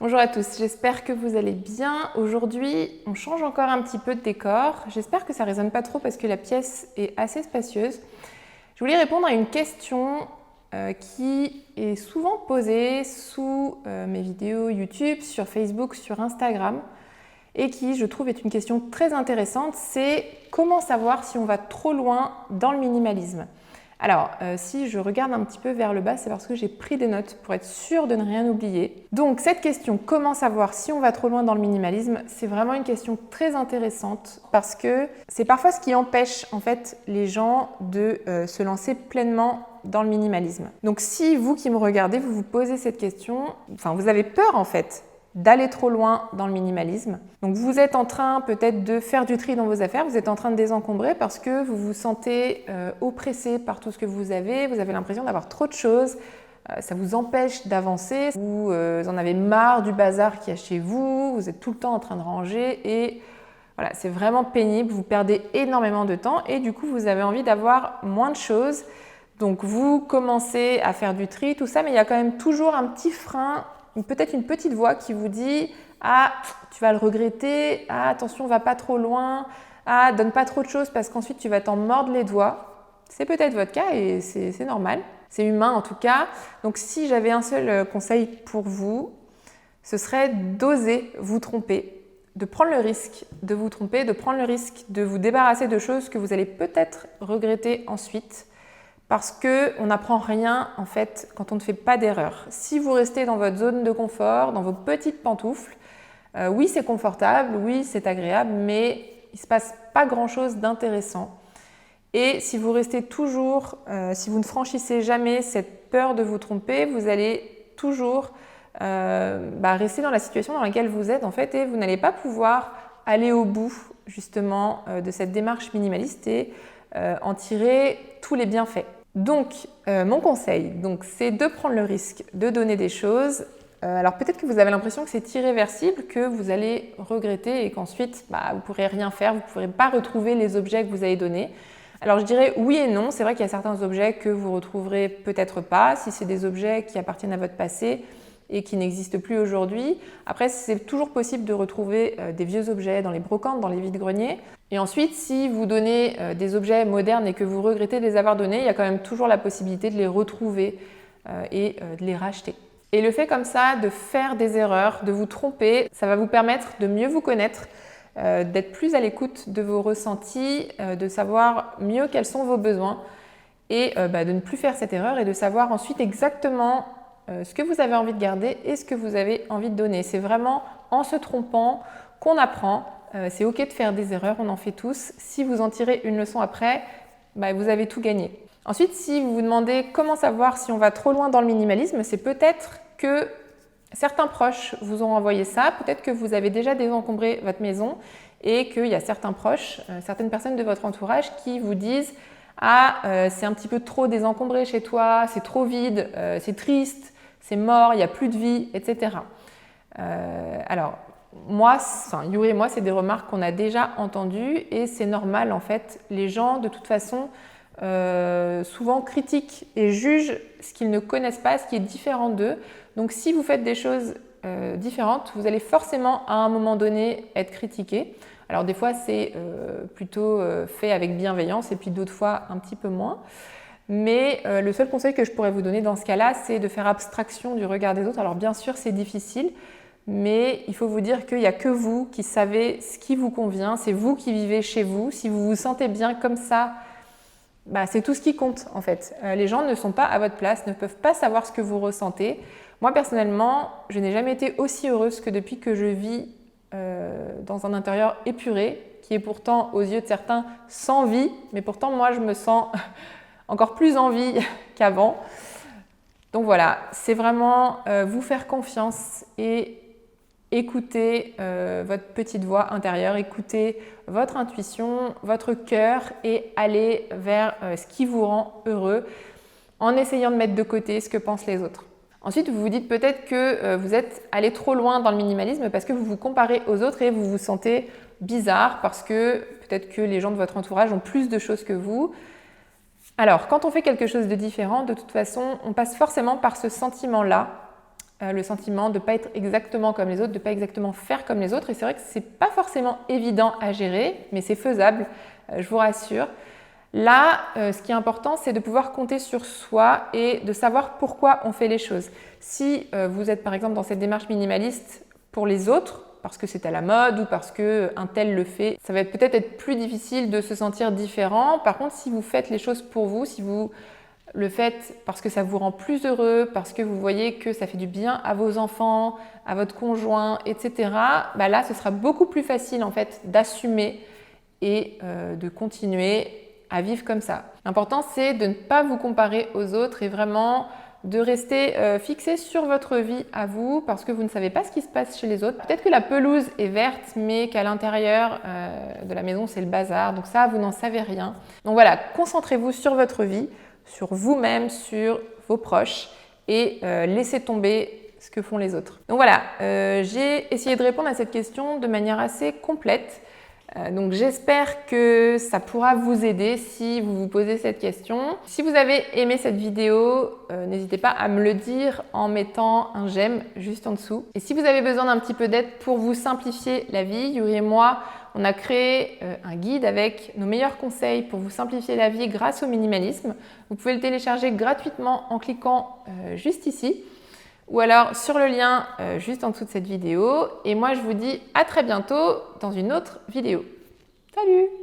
Bonjour à tous, j'espère que vous allez bien. Aujourd'hui, on change encore un petit peu de décor. J'espère que ça ne résonne pas trop parce que la pièce est assez spacieuse. Je voulais répondre à une question qui est souvent posée sous mes vidéos YouTube, sur Facebook, sur Instagram et qui, je trouve, est une question très intéressante. C'est comment savoir si on va trop loin dans le minimalisme ? Alors, si je regarde un petit peu vers le bas, c'est parce que j'ai pris des notes pour être sûre de ne rien oublier. Donc, cette question, comment savoir si on va trop loin dans le minimalisme, c'est vraiment une question très intéressante parce que c'est parfois ce qui empêche en fait les gens de se lancer pleinement dans le minimalisme. Donc, si vous qui me regardez, vous vous posez cette question, vous avez peur en fait d'aller trop loin dans le minimalisme. Donc vous êtes en train peut-être de faire du tri dans vos affaires, vous êtes en train de désencombrer parce que vous vous sentez oppressé par tout ce que vous avez l'impression d'avoir trop de choses, ça vous empêche d'avancer, vous en avez marre du bazar qu'il y a chez vous, vous êtes tout le temps en train de ranger et voilà, c'est vraiment pénible, vous perdez énormément de temps et du coup vous avez envie d'avoir moins de choses. Donc vous commencez à faire du tri, tout ça, mais il y a quand même toujours un petit frein, peut-être une petite voix qui vous dit « Ah, tu vas le regretter, ah, attention, va pas trop loin, ah, donne pas trop de choses parce qu'ensuite tu vas t'en mordre les doigts ». C'est peut-être votre cas et c'est normal, c'est humain en tout cas. Donc si j'avais un seul conseil pour vous, ce serait d'oser vous tromper, de prendre le risque de vous tromper, de prendre le risque de vous débarrasser de choses que vous allez peut-être regretter ensuite. Parce qu'on n'apprend rien en fait quand on ne fait pas d'erreur. Si vous restez dans votre zone de confort, dans vos petites pantoufles, oui c'est confortable, oui c'est agréable, mais il ne se passe pas grand-chose d'intéressant. Et si vous restez toujours, si vous ne franchissez jamais cette peur de vous tromper, vous allez toujours rester dans la situation dans laquelle vous êtes en fait et vous n'allez pas pouvoir aller au bout justement de cette démarche minimaliste et en tirer tous les bienfaits. Donc, mon conseil, c'est de prendre le risque de donner des choses. Alors peut-être que vous avez l'impression que c'est irréversible, que vous allez regretter et qu'ensuite, vous ne pourrez rien faire, vous ne pourrez pas retrouver les objets que vous avez donnés. Alors je dirais oui et non. C'est vrai qu'il y a certains objets que vous retrouverez peut-être pas, si c'est des objets qui appartiennent à votre passé et qui n'existent plus aujourd'hui. Après, c'est toujours possible de retrouver des vieux objets dans les brocantes, dans les vides-greniers. Et ensuite, si vous donnez des objets modernes et que vous regrettez de les avoir donnés, il y a quand même toujours la possibilité de les retrouver et de les racheter. Et le fait comme ça de faire des erreurs, de vous tromper, ça va vous permettre de mieux vous connaître, d'être plus à l'écoute de vos ressentis, de savoir mieux quels sont vos besoins et de ne plus faire cette erreur et de savoir ensuite exactement ce que vous avez envie de garder et ce que vous avez envie de donner. C'est vraiment en se trompant qu'on apprend. C'est ok de faire des erreurs, on en fait tous. Si vous en tirez une leçon après, vous avez tout gagné. Ensuite, si vous vous demandez comment savoir si on va trop loin dans le minimalisme, c'est peut-être que certains proches vous ont envoyé ça, peut-être que vous avez déjà désencombré votre maison et qu'il y a certains proches, certaines personnes de votre entourage qui vous disent « Ah, c'est un petit peu trop désencombré chez toi, c'est trop vide, c'est triste, c'est mort, il n'y a plus de vie, etc. » Alors, Yuri et moi, c'est des remarques qu'on a déjà entendues et c'est normal en fait. Les gens, de toute façon, souvent critiquent et jugent ce qu'ils ne connaissent pas, ce qui est différent d'eux. Donc, si vous faites des choses différentes, vous allez forcément à un moment donné être critiqué. Alors, des fois, c'est plutôt fait avec bienveillance et puis d'autres fois un petit peu moins. Mais le seul conseil que je pourrais vous donner dans ce cas-là, c'est de faire abstraction du regard des autres. Alors bien sûr, c'est difficile, mais il faut vous dire qu'il n'y a que vous qui savez ce qui vous convient, c'est vous qui vivez chez vous. Si vous vous sentez bien comme ça, c'est tout ce qui compte en fait. Les gens ne sont pas à votre place, ne peuvent pas savoir ce que vous ressentez. Moi personnellement, je n'ai jamais été aussi heureuse que depuis que je vis dans un intérieur épuré, qui est pourtant aux yeux de certains sans vie, mais pourtant moi je me sens encore plus en vie qu'avant. Donc voilà, c'est vraiment vous faire confiance et écouter votre petite voix intérieure, écouter votre intuition, votre cœur et aller vers ce qui vous rend heureux en essayant de mettre de côté ce que pensent les autres. Ensuite, vous vous dites peut-être que vous êtes allé trop loin dans le minimalisme parce que vous vous comparez aux autres et vous vous sentez bizarre parce que peut-être que les gens de votre entourage ont plus de choses que vous. Alors, quand on fait quelque chose de différent, de toute façon, on passe forcément par ce sentiment-là le sentiment de ne pas être exactement comme les autres, de ne pas exactement faire comme les autres. Et c'est vrai que ce n'est pas forcément évident à gérer, mais c'est faisable, je vous rassure. Là, ce qui est important, c'est de pouvoir compter sur soi et de savoir pourquoi on fait les choses. Si vous êtes par exemple dans cette démarche minimaliste pour les autres, parce que c'est à la mode ou parce qu'un tel le fait, ça va peut-être être plus difficile de se sentir différent. Par contre, si vous faites les choses pour vous, si vous le faites parce que ça vous rend plus heureux, parce que vous voyez que ça fait du bien à vos enfants, à votre conjoint, etc., bah là, ce sera beaucoup plus facile en fait d'assumer et de continuer à vivre comme ça. L'important, c'est de ne pas vous comparer aux autres et vraiment de rester fixé sur votre vie à vous parce que vous ne savez pas ce qui se passe chez les autres. Peut-être que la pelouse est verte, mais qu'à l'intérieur de la maison, c'est le bazar. Donc ça, vous n'en savez rien. Donc voilà, concentrez-vous sur votre vie, sur vous-même, sur vos proches et laissez tomber ce que font les autres. Donc voilà, j'ai essayé de répondre à cette question de manière assez complète. Donc j'espère que ça pourra vous aider si vous vous posez cette question. Si vous avez aimé cette vidéo, n'hésitez pas à me le dire en mettant un j'aime juste en dessous. Et si vous avez besoin d'un petit peu d'aide pour vous simplifier la vie, Yuri et moi, on a créé un guide avec nos meilleurs conseils pour vous simplifier la vie grâce au minimalisme. Vous pouvez le télécharger gratuitement en cliquant juste ici ou alors sur le lien juste en dessous de cette vidéo. Et moi, je vous dis à très bientôt dans une autre vidéo. Salut!